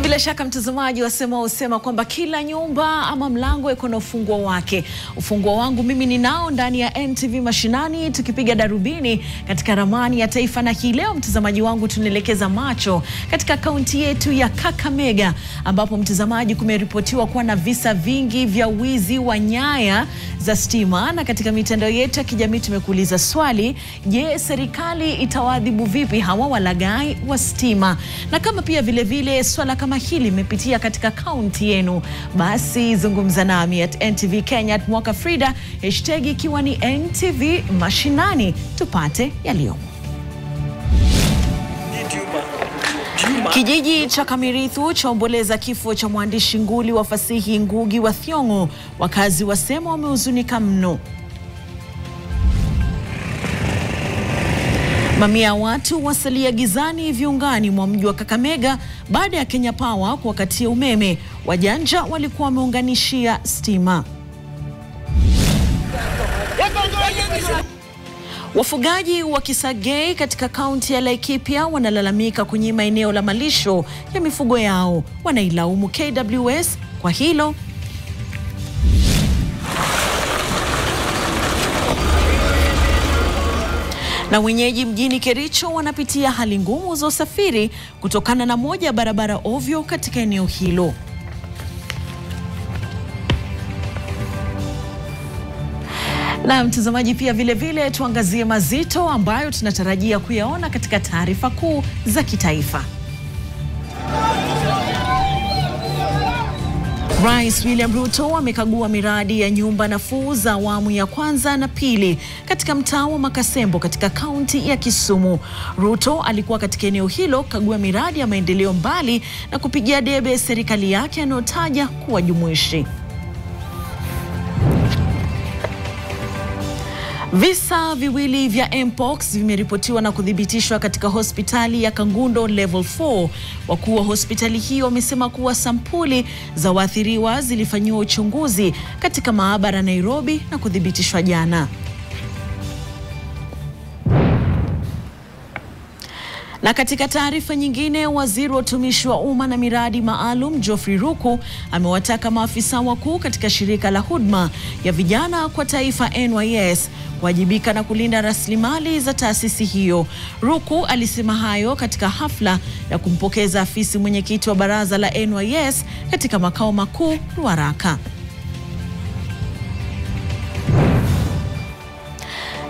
bila shaka mtazamaji usema kwamba kila nyumba ama mlango iko na ufunguo wake. Ufunguo wangu mimi ninao ndani ya NTV Mashinani, tukipiga darubini katika ramani ya taifa, na hii leo mtazamaji wangu tunaelekeza macho katika kaunti yetu ya Kakamega, ambapo mtazamaji kumeripotiwa kuwa na visa vingi vya wizi wa nyaya za stima. Na katika mitandao yetu ya kijamii tumekuuliza swali, je, serikali itawadhibu vipi hawa walaghai wa stima? Na kama pia vile vile swala kama hili limepitia katika kaunti yenu, basi zungumza nami at NTV Kenya @Mwaka Frida, hashtag ikiwa ni NTV Mashinani, tupate yaliyomo. Kijiji cha Kamirithu chaomboleza kifo cha mwandishi nguli wa fasihi Ngugi wa Thiong'o. Wakazi wasema wamehuzunika mno. Mamia ya watu wasalia gizani viungani mwa mji wa Kakamega baada ya Kenya Power kuwakatia umeme. Wajanja walikuwa wameunganishia stima. Wafugaji wa Kisagei katika kaunti ya Laikipia wanalalamika kunyima eneo la malisho ya mifugo yao. Wanailaumu KWS kwa hilo. Na wenyeji mjini Kericho wanapitia hali ngumu za usafiri kutokana na moja ya barabara ovyo katika eneo hilo. Na mtazamaji pia vile vile tuangazie mazito ambayo tunatarajia kuyaona katika taarifa kuu za kitaifa. Rais William Ruto amekagua miradi ya nyumba nafuu za awamu ya kwanza na pili katika mtaa wa Makasembo katika kaunti ya Kisumu. Ruto alikuwa katika eneo hilo kagua miradi ya maendeleo mbali na kupigia debe serikali yake anayotaja kuwa jumuishi. Visa viwili vya Mpox vimeripotiwa na kuthibitishwa katika hospitali ya Kangundo Level 4. Wakuu wa hospitali hiyo wamesema kuwa sampuli za waathiriwa zilifanyiwa uchunguzi katika maabara Nairobi na kuthibitishwa jana. Na katika taarifa nyingine, waziri wa utumishi wa umma na miradi maalum Geoffrey Ruku amewataka maafisa wakuu katika shirika la huduma ya vijana kwa taifa NYS kuwajibika na kulinda rasilimali za taasisi hiyo. Ruku alisema hayo katika hafla ya kumpokeza afisi mwenyekiti wa baraza la NYS katika makao makuu Ruaraka.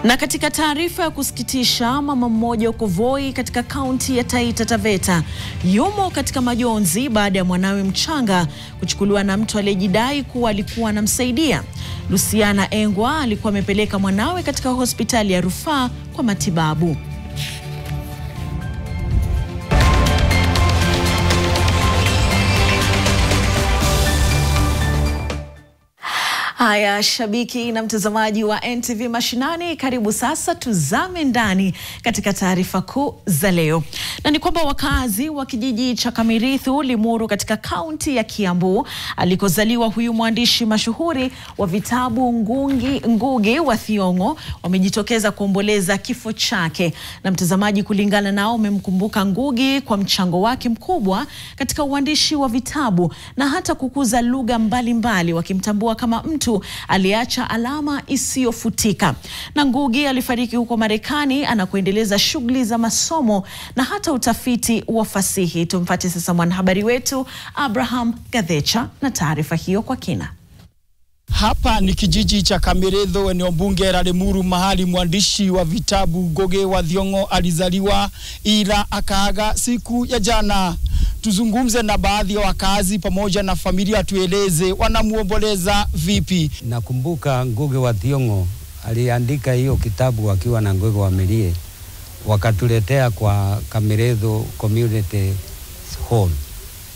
Na katika taarifa ya kusikitisha, mama mmoja huko Voi katika kaunti ya Taita Taveta yumo katika majonzi baada ya mwanawe mchanga kuchukuliwa na mtu aliyejidai kuwa alikuwa anamsaidia. Luciana Engwa alikuwa amepeleka mwanawe katika hospitali ya rufaa kwa matibabu. Haya, shabiki na mtazamaji wa NTV Mashinani, karibu sasa tuzame ndani katika taarifa kuu za leo. Na ni kwamba wakazi wa kijiji cha Kamirithu, Limuru katika kaunti ya Kiambu alikozaliwa huyu mwandishi mashuhuri wa vitabu Ngugi wa Thiong'o wamejitokeza kuomboleza kifo chake. Na mtazamaji, kulingana nao, wamemkumbuka Ngugi kwa mchango wake mkubwa katika uandishi wa vitabu na hata kukuza lugha mbalimbali, wakimtambua kama mtu aliacha alama isiyofutika. Na Ngugi alifariki huko Marekani anakoendeleza shughuli za masomo na hata utafiti wa fasihi. Tumfuate sasa mwanahabari wetu Abraham Gathecha na taarifa hiyo kwa kina. Hapa ni kijiji cha Kamirithu, eneo bunge la Limuru, mahali mwandishi wa vitabu Ngugi wa Thiong'o alizaliwa ila akaaga siku ya jana. Tuzungumze na baadhi ya wakazi pamoja na familia, tueleze wanamuomboleza vipi. Nakumbuka Ngugi wa Thiong'o aliandika hiyo kitabu akiwa na Ngugi wa Milie. Wakatuletea kwa Kamirithu Community Hall.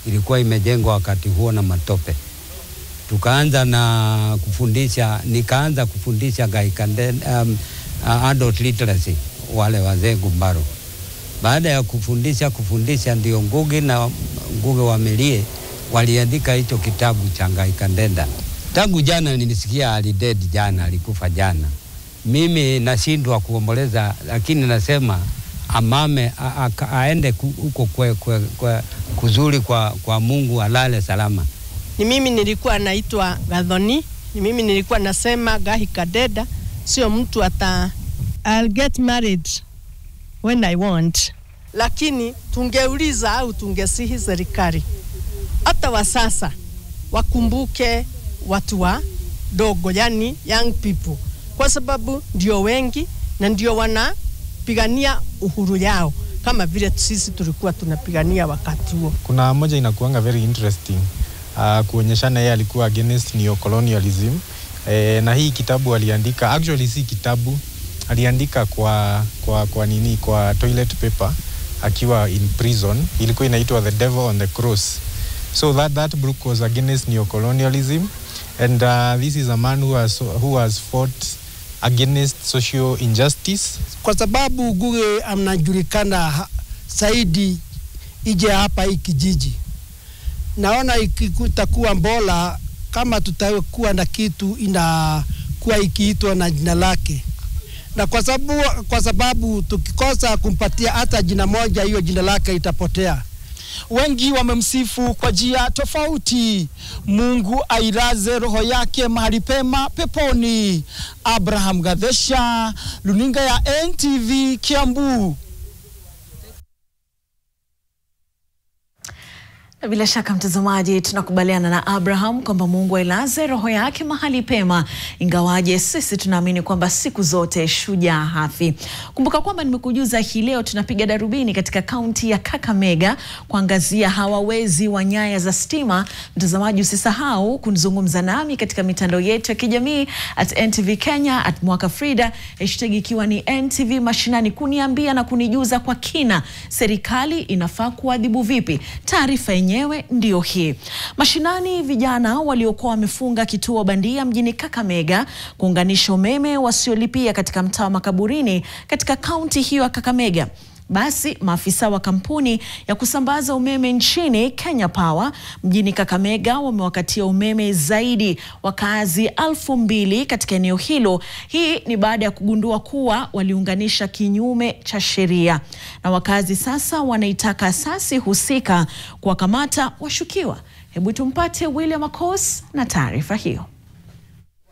Ilikuwa imejengwa wakati huo na matope. Tukaanza na kufundisha, nikaanza kufundisha adult literacy wale wazee Gumbaro. Baada ya kufundisha ndio Ngugi na Ngugi wa Milie waliandika hicho kitabu cha Gaikandenda. Tangu jana nilisikia alidedi jana, alikufa jana. Mimi nashindwa kuomboleza, lakini nasema amame aende huko kuzuri kwa Mungu, alale salama. Ni mimi nilikuwa naitwa Gathoni, ni mimi nilikuwa nasema Gahi Kadeda, sio mtu I'll get married when I want. Lakini tungeuliza au tungesihi serikali hata wa sasa wakumbuke watu wa dogo, yani young people, kwa sababu ndio wengi na ndio wanapigania uhuru yao kama vile sisi tulikuwa tunapigania wakati huo. Kuna moja inakuanga very interesting kuonyeshana yeye alikuwa against neocolonialism, na hii kitabu aliandika, actually si kitabu, aliandika kwa toilet paper akiwa in prison. Ilikuwa inaitwa The Devil on the Cross. So that book was against neocolonialism, and this is a man who has fought against social injustice. Kwa sababu Ngugi anajulikana zaidi ije hapa hii kijiji, naona itakuwa bora kama tutakuwa na kitu inakuwa ikiitwa na jina lake, na kwa sababu tukikosa kumpatia hata jina moja, hiyo jina lake itapotea. Wengi wamemsifu kwa njia tofauti. Mungu ailaze roho yake mahali pema peponi. Abraham Gadesha, Luninga ya NTV, Kiambu. Bila shaka mtazamaji, tunakubaliana na Abraham kwamba Mungu ailaze roho yake mahali pema, ingawaje sisi tunaamini kwamba siku zote shujaa hafi. Kumbuka kwamba nimekujuza hii leo tunapiga darubini katika kaunti ya Kakamega kuangazia hawawezi wa nyaya za stima. Mtazamaji, usisahau kunizungumza nami katika mitandao yetu ya kijamii @NTV Kenya, @MwakaFrida, hashtag ikiwa ni NTV Mashinani, kuniambia na kunijuza kwa kina serikali inafaa kuadhibu vipi. Taarifa yenyewe ndio hii. Mashinani, vijana waliokuwa wamefunga kituo bandia mjini Kakamega kuunganisha umeme wasiolipia katika mtaa wa Makaburini katika kaunti hiyo ya Kakamega. Basi maafisa wa kampuni ya kusambaza umeme nchini Kenya Power mjini Kakamega wamewakatia umeme zaidi wakazi 2,000 katika eneo hilo. Hii ni baada ya kugundua kuwa waliunganisha kinyume cha sheria, na wakazi sasa wanaitaka asasi husika kuwakamata washukiwa. Hebu tumpate William Akos na taarifa hiyo.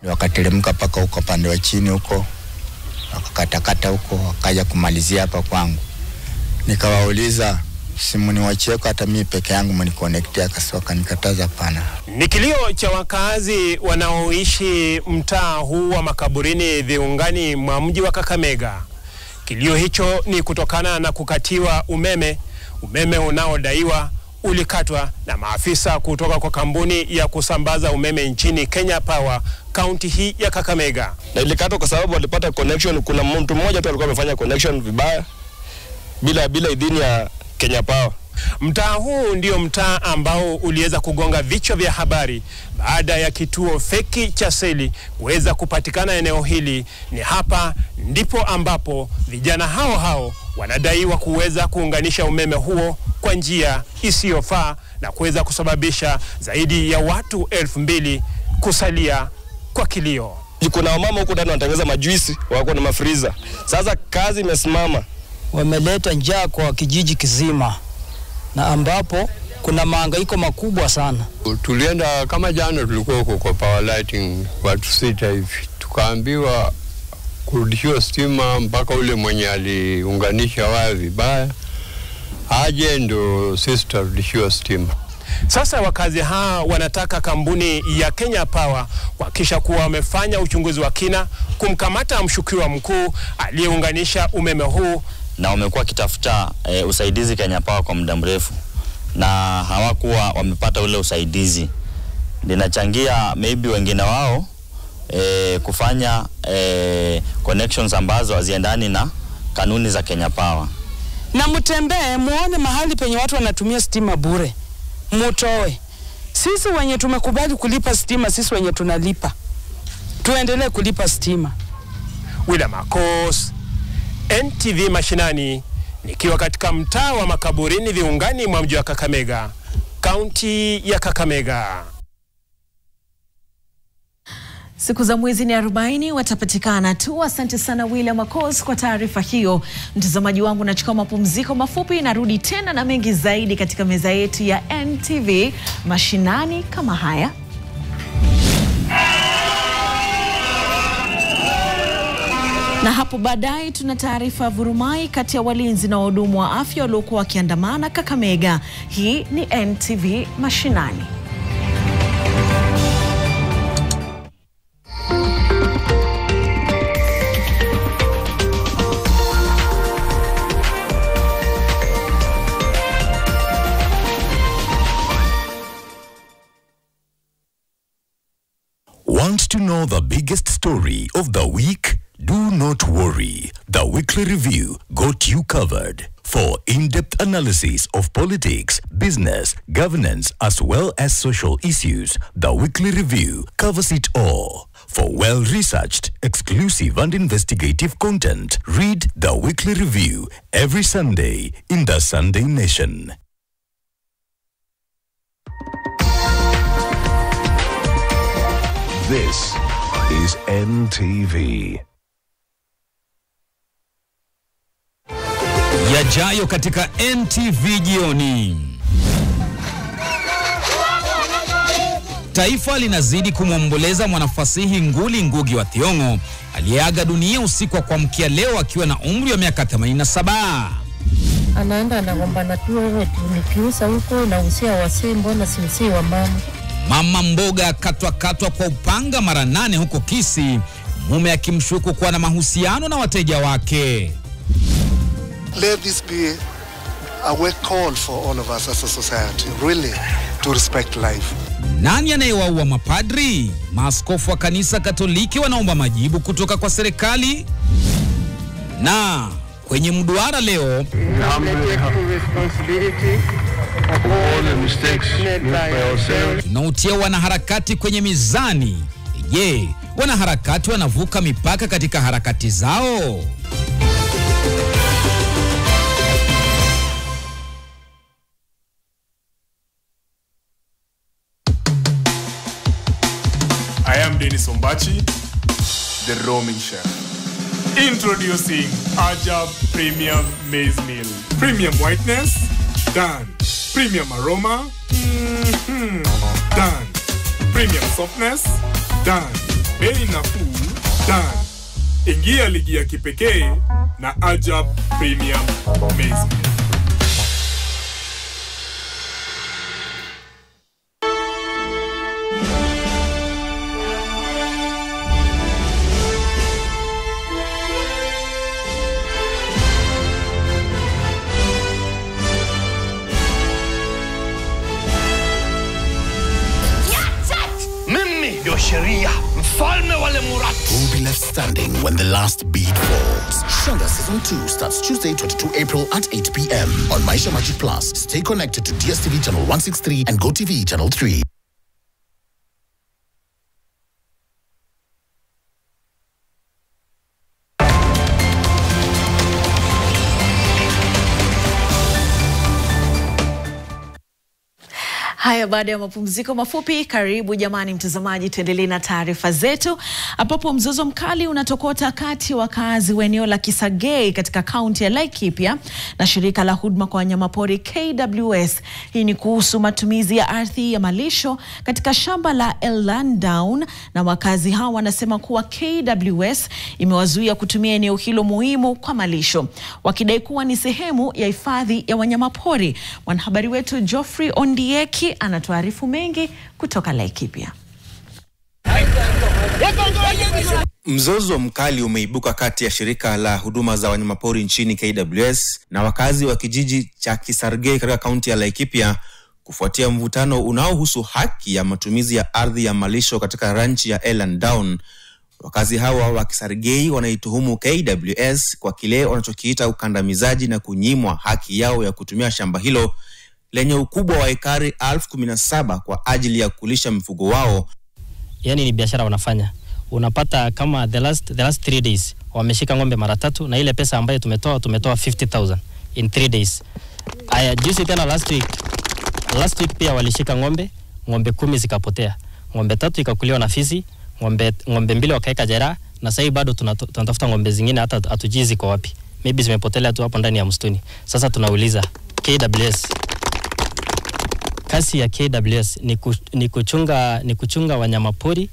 Wakateremka paka huko pande wa chini huko, wakakatakata huko, wakaja kumalizia hapa kwangu. Nikawauliza simu niwachie hata mimi peke yangu mniconnectia, wakanikataza pana. Ni kilio cha wakazi wanaoishi mtaa huu wa Makaburini viungani mwa mji wa Kakamega. Kilio hicho ni kutokana na kukatiwa umeme unaodaiwa ulikatwa na maafisa kutoka kwa kampuni ya kusambaza umeme nchini Kenya Power kaunti hii ya Kakamega. Na ilikatwa kwa sababu walipata connection, kuna mtu mmoja tu alikuwa amefanya connection vibaya bila idhini ya Kenya Power. Mtaa huu ndio mtaa ambao uliweza kugonga vichwa vya habari baada ya kituo feki cha seli kuweza kupatikana eneo hili. Ni hapa ndipo ambapo vijana hao wanadaiwa kuweza kuunganisha umeme huo kwa njia isiyofaa na kuweza kusababisha zaidi ya watu 2,000 kusalia kwa kilio. Kuna wamama huko ndani wanatengeneza majuisi, wako na mafriza. Sasa kazi imesimama. Wameleta njaa kwa kijiji kizima, na ambapo kuna mahangaiko makubwa sana. Tulienda kama jana, tulikuwa huko kwa power lighting watu 6 hivi, tukaambiwa kurudishiwa stima mpaka ule mwenye aliunganisha waya vibaya aje ndo sisi turudishiwa stima. Sasa wakazi hawa wanataka kampuni ya Kenya Power kuhakikisha kuwa wamefanya uchunguzi wa kina kumkamata mshukiwa mkuu aliyeunganisha umeme huu, na wamekuwa kitafuta usaidizi Kenya Power kwa muda mrefu na hawakuwa wamepata ule usaidizi. Linachangia maybe wengine wao kufanya connections ambazo haziendani na kanuni za Kenya Power. Na mtembee muone mahali penye watu wanatumia stima bure, mutoe. Sisi wenye tumekubali kulipa stima, sisi wenye tunalipa, tuendelee kulipa stima. William Akos, NTV Mashinani, nikiwa katika mtaa wa Makaburini viungani mwa mji wa Kakamega, kaunti ya Kakamega. Siku za mwezi ni 40 watapatikana tu. Asante sana William Akos kwa taarifa hiyo. Mtazamaji wangu, nachukua mapumziko mafupi, narudi tena na mengi zaidi katika meza yetu ya NTV Mashinani kama haya. Na hapo baadaye tuna taarifa vurumai kati ya walinzi na wahudumu wa afya waliokuwa wakiandamana Kakamega. Hii ni NTV Mashinani. Want to know the biggest story of the week? Do not worry. The Weekly Review got you covered. For in-depth analysis of politics, business, governance, as well as social issues, the Weekly Review covers it all. For well-researched, exclusive and investigative content, read the Weekly Review every Sunday in the Sunday Nation. This is NTV. Yajayo katika NTV jioni. Taifa linazidi kumwomboleza mwanafasihi nguli Ngugi wa Thiong'o aliyeaga dunia usiku wa kuamkia leo akiwa na umri wa miaka 87. Anaenda anagombana tu, wewe tulikiusa huko na usia wasee, mbona si wa mama. Mama mboga katwa kwa upanga mara 8 huko Kisii, mume akimshuku kuwa na mahusiano na wateja wake. Let this be a wake call for all of us as a society, really, to respect life. Nani anayewaua mapadri? Maaskofu wa kanisa Katoliki wanaomba majibu kutoka kwa serikali. Na kwenye mduara leo, tunautia wanaharakati kwenye mizani. Je, wanaharakati wanavuka mipaka katika harakati zao? I am Dennis Ombachi, the roaming chef. Introducing Ajab Premium Maize Meal. Premium whiteness, done. Premium aroma, done. Premium softness, done. Bei nafuu, done. Ingia ligi ya kipekee na Ajab Premium Maize Meal. Sheria, mfalme wale murati. Who will be left standing when the last beat falls? Shonda Season 2 starts Tuesday, 22 April at 8 p.m. on Maisha Magic Plus. Stay connected to DSTV channel 163 and GoTV channel 3. Haya, baada ya mapumziko mafupi, karibu jamani mtazamaji, tuendelee na taarifa zetu, ambapo mzozo mkali unatokota kati ya wakazi wa eneo la Kisargei katika kaunti ya Laikipia na shirika la huduma kwa wanyamapori KWS. Hii ni kuhusu matumizi ya ardhi ya malisho katika shamba la Ellandown, na wakazi hao wanasema kuwa KWS imewazuia kutumia eneo hilo muhimu kwa malisho, wakidai kuwa ni sehemu ya hifadhi ya wanyamapori. Mwanahabari wetu Geoffrey Ondieki anatuarifu mengi kutoka Laikipia. Mzozo mkali umeibuka kati ya shirika la huduma za wanyamapori nchini KWS na wakazi wa kijiji cha Kisargei katika kaunti ya Laikipia kufuatia mvutano unaohusu haki ya matumizi ya ardhi ya malisho katika ranchi ya Ellandown. Wakazi hawa wa Kisargei wanaituhumu KWS kwa kile wanachokiita ukandamizaji na kunyimwa haki yao ya kutumia shamba hilo lenye ukubwa wa ekari 17,000 kwa ajili ya kulisha mifugo wao. Yani ni biashara wanafanya. Unapata kama the last 3 days wameshika ng'ombe mara 3, na ile pesa ambayo tumetoa 50,000 in 3 days. Aya, juzi tena last week pia walishika ng'ombe 10 zikapotea. Ng'ombe 3 ikakuliwa na fisi, ng'ombe mbili wakaeka jeraha, na sasa bado tunatafuta ng'ombe zingine, hata hatujizi kwa wapi, maybe zimepotelea tu hapo ndani ya msituni. Sasa tunauliza KWS, kazi ya KWS ni kuchunga wanyamapori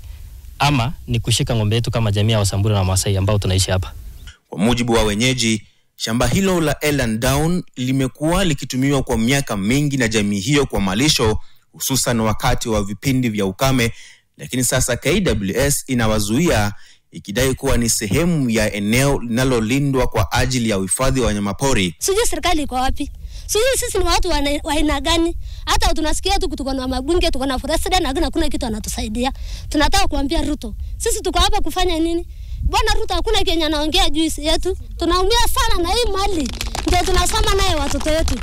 ama ni kushika ng'ombe yetu kama jamii ya Wasamburu na Maasai ambao tunaishi hapa? Kwa mujibu wa wenyeji, shamba hilo la Eland Down limekuwa likitumiwa kwa miaka mingi na jamii hiyo kwa malisho, hususan wakati wa vipindi vya ukame, lakini sasa KWS inawazuia ikidai kuwa ni sehemu ya eneo linalolindwa kwa ajili ya uhifadhi wa wanyamapori. Sijui serikali iko wapi? Sijui sisi ni watu wa aina gani? Hata tunasikia tu tuko na mabunge, tuko na president, na hakuna kitu anatusaidia. Tunataka kuambia Ruto, sisi tuko hapa kufanya nini? Bwana Ruto hakuna Kenya anaongea juu yetu. Tunaumia sana na hii mali. Ndio tunasoma naye watoto wetu.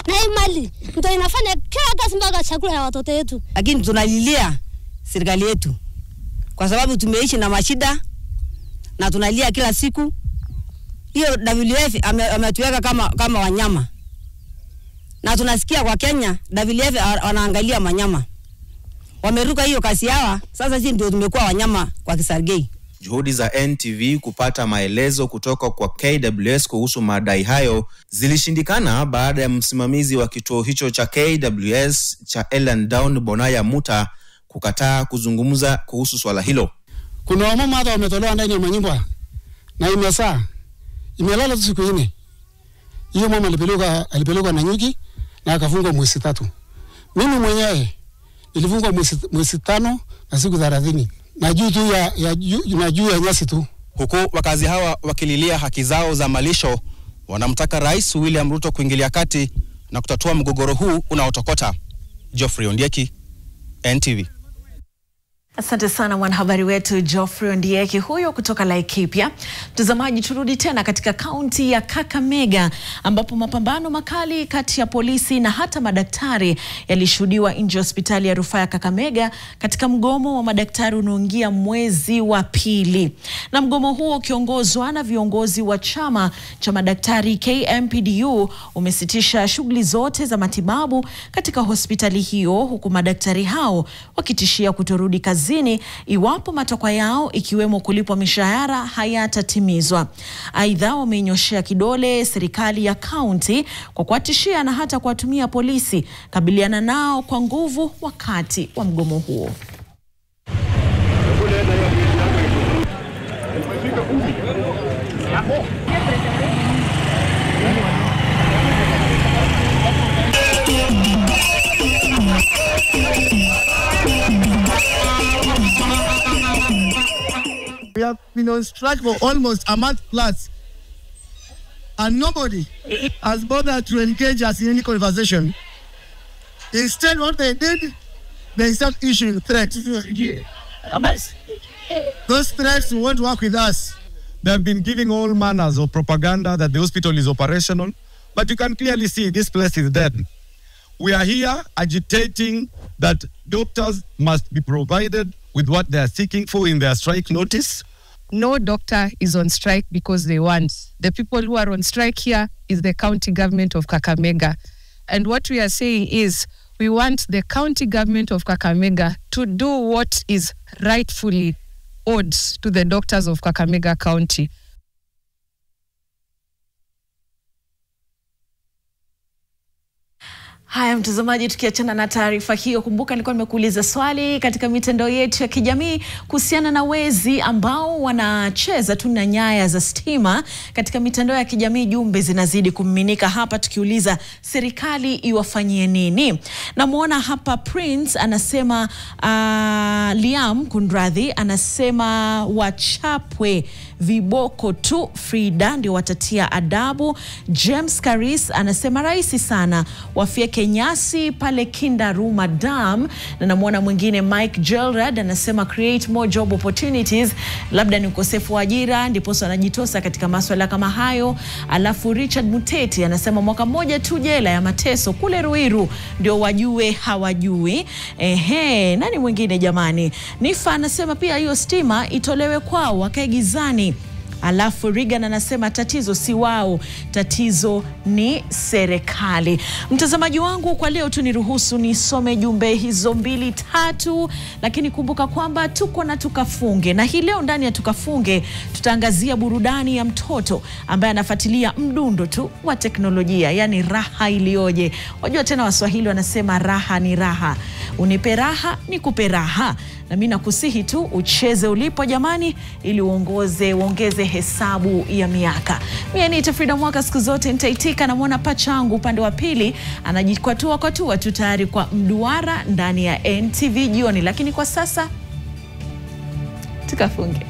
Na hii mali ndio inafanya kila kazi mpaka chakula ya watoto wetu. Lakini tunalilia serikali yetu kwa sababu tumeishi na mashida na tunalia kila siku. Hiyo WWF ametuweka kama wanyama. Na tunasikia kwa Kenya WWF wanaangalia manyama. Wameruka hiyo kasi yao, sasa sisi ndio tumekuwa wanyama kwa Kisargei. Juhudi za NTV kupata maelezo kutoka kwa KWS kuhusu madai hayo zilishindikana baada ya msimamizi wa kituo hicho cha KWS cha Eland Down, Bonaya Muta, kukataa kuzungumza kuhusu swala hilo. Kuna wamama hata wametolewa ndani ya manyumba na imelala siku 4. Hiyo mama alipelekwa na nyuki na akafungwa mwezi 3. Mimi mwenyewe nilifungwa mwezi 5 na siku 30. Na juu ya nyasi tu. Huku wakazi hawa wakililia haki zao za malisho, wanamtaka Rais William Ruto kuingilia kati na kutatua mgogoro huu unaotokota. Geoffrey Ondieki, NTV. Asante sana mwanahabari wetu Geoffrey Ondieki huyo kutoka Laikipia. Mtazamaji, turudi tena katika kaunti ya Kakamega ambapo mapambano makali kati ya polisi na hata madaktari yalishuhudiwa nje ya hospitali ya rufaa ya Kakamega katika mgomo wa madaktari unaoingia mwezi wa pili. Na mgomo huo ukiongozwa na viongozi wa chama cha madaktari KMPDU umesitisha shughuli zote za matibabu katika hospitali hiyo, huku madaktari hao wakitishia kutorudi kazini iwapo matakwa yao ikiwemo kulipwa mishahara hayatatimizwa. Aidha, wamenyoshea kidole serikali ya kaunti kwa kuwatishia na hata kuwatumia polisi kabiliana nao kwa nguvu wakati wa mgomo huo. We have been on strike for almost a month plus, and nobody has bothered to engage us in any conversation. Instead, what they did, they start issuing threats. Those threats won't work with us. They have been giving all manners of propaganda that the hospital is operational, but you can clearly see this place is dead. We are here agitating that doctors must be provided with what they are seeking for in their strike notice. No doctor is on strike because they want. The people who are on strike here is the county government of Kakamega. And what we are saying is we want the county government of Kakamega to do what is rightfully owed to the doctors of Kakamega County. Haya mtazamaji, tukiachana na taarifa hiyo, kumbuka nilikuwa nimekuuliza swali katika mitandao yetu ya kijamii kuhusiana na wezi ambao wanacheza tu na nyaya za stima katika mitandao ya kijamii. Jumbe zinazidi kumiminika hapa tukiuliza serikali iwafanyie nini. Namuona hapa Prince anasema Liam Kundradhi anasema wachapwe viboko tu, Frida ndio watatia adabu. James Karis anasema rahisi sana wafyeke nyasi pale Kindaruma Dam. Na namuona mwingine Mike Gerard anasema create more job opportunities, labda ni ukosefu wa ajira ndipo wanajitosa katika masuala kama hayo. Alafu Richard Muteti anasema mwaka mmoja tu jela ya mateso kule Ruiru ndio wajue hawajui. Nani mwingine jamani? Nifa anasema pia hiyo stima itolewe kwao wakae gizani. Alafu Regan anasema tatizo si wao, tatizo ni serikali. Mtazamaji wangu, kwa leo tu niruhusu nisome jumbe hizo 2-3, lakini kumbuka kwamba tuko na tukafunge, na hii leo ndani ya tukafunge tutaangazia burudani ya mtoto ambaye anafuatilia mdundo tu wa teknolojia, yani raha ilioje. Wajua tena Waswahili wanasema raha ni raha, unipe raha nikupe raha, na mimi nakusihi tu ucheze ulipo jamani, ili uongeze hesabu ya miaka. Mimi ni Frida Mwaka, siku zote nitaitika. Na muona pachangu upande wa pili anajikwatua tu tayari kwa mduara ndani ya NTV jioni, lakini kwa sasa tukafunge.